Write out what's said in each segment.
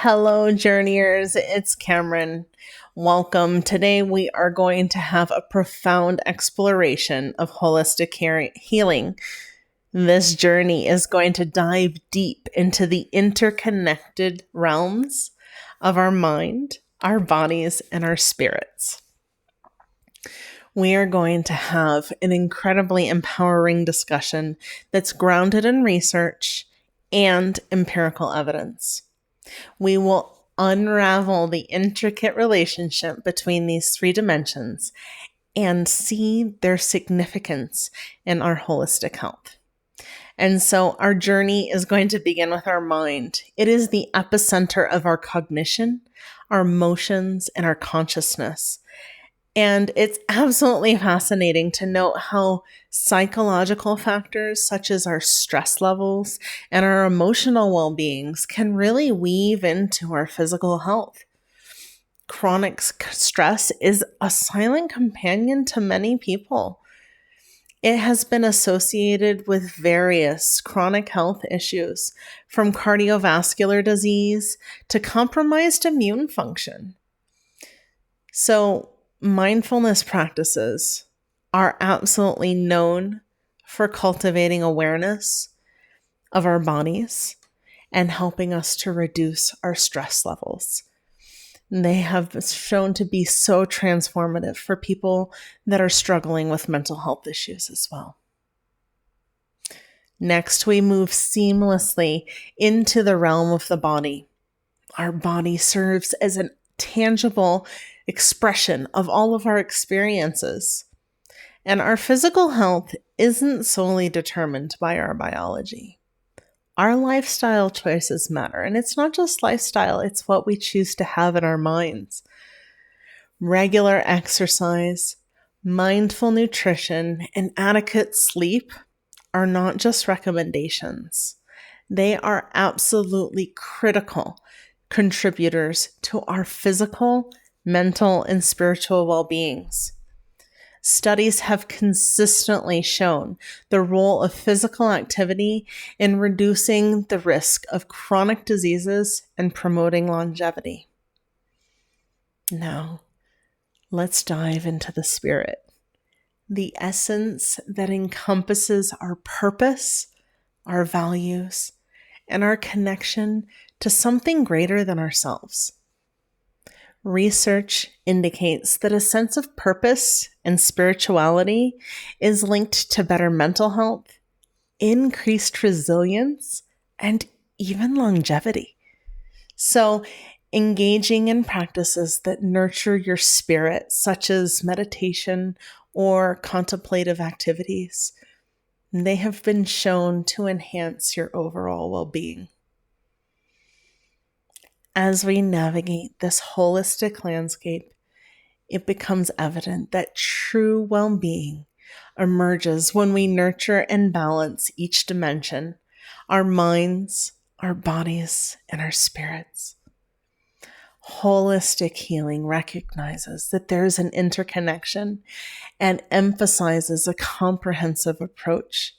Hello, journeyers. It's Cameron. Welcome. Today, we are going to have a profound exploration of holistic healing. This journey is going to dive deep into the interconnected realms of our mind, our bodies, and our spirits. We are going to have an incredibly empowering discussion that's grounded in research and empirical evidence. We will unravel the intricate relationship between these three dimensions and see their significance in our holistic health. And so our journey is going to begin with our mind. It is the epicenter of our cognition, our emotions, and our consciousness. And it's absolutely fascinating to note how psychological factors such as our stress levels and our emotional well-beings can really weave into our physical health. Chronic stress is a silent companion to many people. It has been associated with various chronic health issues, from cardiovascular disease to compromised immune function. So, mindfulness practices are absolutely known for cultivating awareness of our bodies and helping us to reduce our stress levels. They have shown to be so transformative for people that are struggling with mental health issues as well. Next, we move seamlessly into the realm of the body. Our body serves as a tangible expression of all of our experiences. And our physical health isn't solely determined by our biology. Our lifestyle choices matter. And it's not just lifestyle, it's what we choose to have in our minds. Regular exercise, mindful nutrition, and adequate sleep are not just recommendations. They are absolutely critical contributors to our physical, mental, and spiritual well-beings. Studies have consistently shown the role of physical activity in reducing the risk of chronic diseases and promoting longevity. Now, let's dive into the spirit, the essence that encompasses our purpose, our values, and our connection to something greater than ourselves. Research indicates that a sense of purpose and spirituality is linked to better mental health, increased resilience, and even longevity. So, engaging in practices that nurture your spirit, such as meditation or contemplative activities, they have been shown to enhance your overall well-being. As we navigate this holistic landscape, it becomes evident that true well-being emerges when we nurture and balance each dimension, our minds, our bodies, and our spirits. Holistic healing recognizes that there is an interconnection and emphasizes a comprehensive approach.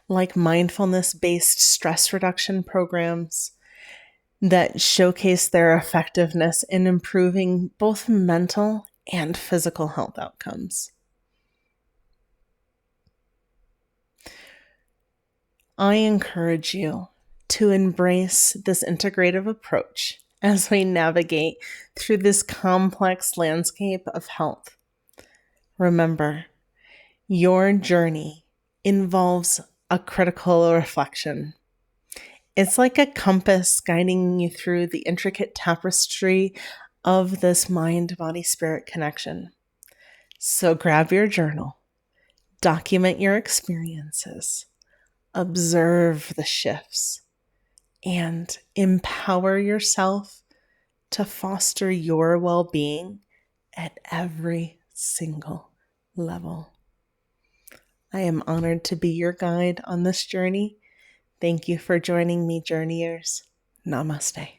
Like mindfulness-based stress reduction programs, that showcase their effectiveness in improving both mental and physical health outcomes. I encourage you to embrace this integrative approach as we navigate through this complex landscape of health. Remember, your journey involves a critical reflection. It's like a compass guiding you through the intricate tapestry of this mind-body-spirit connection. So grab your journal, document your experiences, observe the shifts, and empower yourself to foster your well-being at every single level. I am honored to be your guide on this journey. Thank you for joining me, journeyers. Namaste.